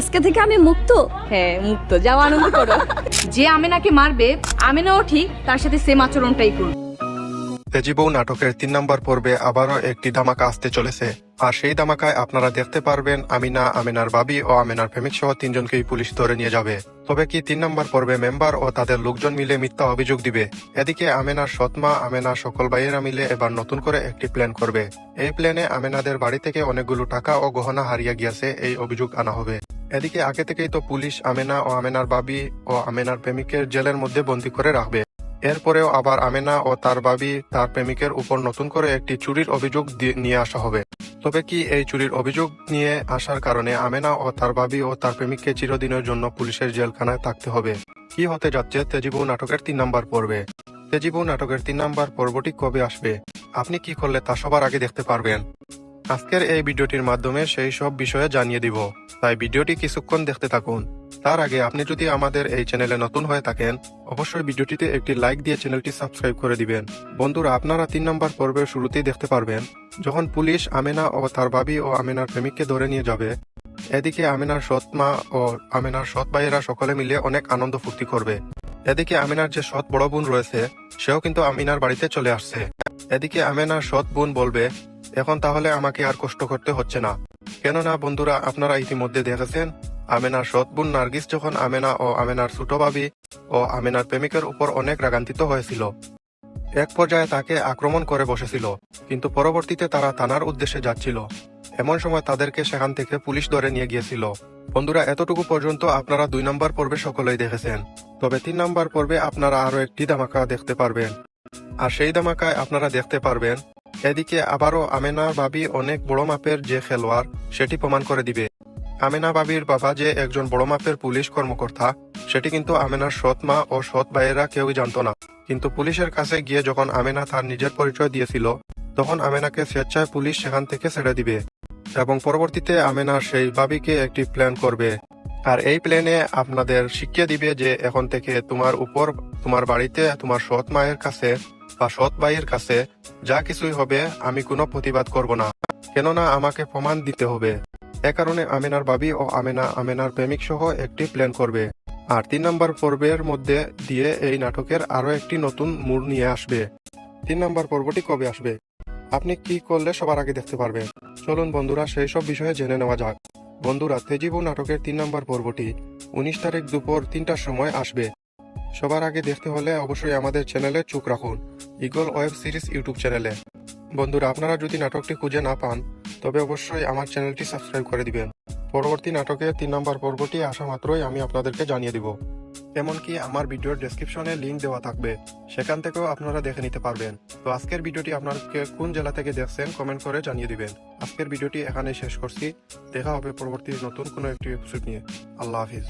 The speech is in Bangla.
আজকে থেকে আমি মুক্ত। হ্যাঁ মুক্ত, যাও আনন্দ করো। যে আমেনাকে মারবে, আমেনাও ঠিক তার সাথে সেম আচরণটাই করবে। তেজি বউ নাটকের 3 নম্বর পর্বে আবারও একটি ধামাকা আসতে চলেছে। আর সেই ধামাকায় আপনারা দেখতে পারবেন আমিনা, আমিনার বাবি ও আমিনার প্রেমিক সহ 3 জনকেই পুলিশ ধরে নিয়ে যাবে। তবে কি 3 নম্বর পর্বে মেম্বার ও তাদের লোকজন মিলে মিথ্যা অভিযোগ দিবে? এদিকে আমিনার সৎমা আমিনার সকল ভাইয়েরা মিলে এবার নতুন করে একটি প্ল্যান করবে। এই প্ল্যানে আমিনাদের বাড়ি থেকে অনেকগুলো টাকা ও গহনা হারিয়ে গিয়েছে এই অভিযোগ আনা হবে। এদিকে আগে থেকেই তো পুলিশ আমিনা ও আমিনার বাবি ও আমিনার প্রেমিকের জেলের মধ্যে বন্দী করে রাখবে। এরপরেও আবার আমেনা ও তার বাবি তার প্রেমিকের উপর নতুন করে একটি চুরির অভিযোগ নিয়ে আসা হবে। তবে কি এই চুরির অভিযোগ নিয়ে আসার কারণে আমেনা ও তার বাবি ও তার প্রেমিককে চিরদিনের জন্য পুলিশের জেলখানায় থাকতে হবে? কি হতে যাচ্ছে তেজি বউ নাটকের 3 নম্বর পর্বে? তেজি বউ নাটকের 3 নম্বর পর্বটি কবে আসবে? আপনি কি করলে তা সবার আগে দেখতে পারবেন? আজকের এই ভিডিওটির মাধ্যমে সেই সব বিষয়ে জানিয়ে দিব, তাই ভিডিওটি কিছুক্ষণ দেখতে থাকুন। তার আগে আপনি যদি আমাদের এই চ্যানেলে নতুন হয়ে থাকেন, অবশ্যই ভিডিওটিতে একটি লাইক দিয়ে চ্যানেলটি সাবস্ক্রাইব করে দিবেন। বন্ধুরা, আপনারা 3 নম্বর পর্বের শুরুতেই দেখতে পারবেন যখন পুলিশ আমেনা ও তার বাবি ও আমেনার প্রেমিককে ধরে নিয়ে যাবে। এদিকে আমেনার সৎ মা ও আমেনার সৎ ভাইয়েরা সকলে মিলে অনেক আনন্দ ফুর্তি করবে। এদিকে আমেনার যে সৎ বড় বোন রয়েছে সেও কিন্তু আমিনার বাড়িতে চলে আসছে। এদিকে আমেনার সৎ বোন বলবে, এখন তাহলে আমাকে আর কষ্ট করতে হচ্ছে না। কেননা বন্ধুরা, আপনারা ইতিমধ্যে দেখেছেন আমেনার সৎ বোন নার্গিস যখন আমেনা ও আমেনার ছোট ভাবি ও আমেনার প্রেমিকের উপর অনেক রাগান্বিত হয়েছিল। এক পর্যায়ে তাকে আক্রমণ করে বসেছিল, কিন্তু পরবর্তীতে তারা থানার উদ্দেশ্যে যাচ্ছিল। এমন সময় তাদেরকে সেখান থেকে পুলিশ ধরে নিয়ে গিয়েছিল। বন্ধুরা, এতটুকু পর্যন্ত আপনারা 2 নম্বর পর্বে সকলেই দেখেছেন। তবে 3 নম্বর পর্বে আপনারা আরো একটি ধামাকা দেখতে পারবেন। আর সেই ধামাকায় আপনারা দেখতে পারবেন এদিকে আবারও আমেনার বাবি অনেক বড় মাপের যে খেলোয়াড় সেটি প্রমাণ করে দিবে। আমেনা বাবির বাবা যে একজন বড় মাপের পুলিশ কর্মকর্তা সেটি কিন্তু আমেনার সৎ মা ও সৎ ভাইয়েরা কেউই জানতো না। কিন্তু পুলিশের কাছে গিয়ে যখন আমেনা তার নিজের পরিচয় দিয়েছিল, তখন আমেনাকে স্বেচ্ছায় পুলিশ সেখান থেকে ছেড়ে দিবে এবং পরবর্তীতে আমেনার সেই বাবিকে একটি প্ল্যান করবে। আর এই প্ল্যানে আপনাদের শিখিয়ে দিবে যে এখন থেকে তোমার উপর, তোমার বাড়িতে, তোমার সৎ মায়ের কাছে বা সৎ ভাইয়ের কাছে যা কিছুই হবে আমি কোনো প্রতিবাদ করব না, কেননা আমাকে প্রমাণ দিতে হবে। এ কারণে আমেনার বাবি ও আমেনার প্রেমিক সহ একটি প্ল্যান করবে। আর 3 নম্বর পর্বের মধ্যে দিয়ে এই নাটকের আরো একটি নতুন মোড় নিয়ে আসবে। 3 নম্বর পর্বটি কবে আসবে? আপনি কি করলে সবার আগে দেখতে পারবেন? চলুন বন্ধুরা, সেই সব বিষয়ে জেনে নেওয়া যাক। বন্ধুরা, তেজি বউ নাটকের 3 নম্বর পর্বটি 19 তারিখ দুপুর 3টার সময় আসবে। সবার আগে দেখতে হলে অবশ্যই আমাদের চ্যানেলে চোখ রাখুন, ইগল ওয়েব সিরিজ ইউটিউব চ্যানেলে। বন্ধুরা, আপনারা যদি নাটকটি খুঁজে না পান তবে অবশ্যই আমার চ্যানেলটি সাবস্ক্রাইব করে দিবেন। পরবর্তী নাটকের 3 নম্বর পর্বটি আসা মাত্রই আমি আপনাদেরকে জানিয়ে দিব। এমনকি আমার ভিডিওর ডেসক্রিপশনে লিংক দেওয়া থাকবে, সেখান থেকেও আপনারা দেখে নিতে পারবেন। তো আজকের ভিডিওটি আপনাকে কোন জেলা থেকে দেখছেন কমেন্ট করে জানিয়ে দিবেন। আজকের ভিডিওটি এখানে শেষ করছি। দেখা হবে পরবর্তী নতুন কোনো একটি এপিসোড নিয়ে। আল্লাহ হাফিজ।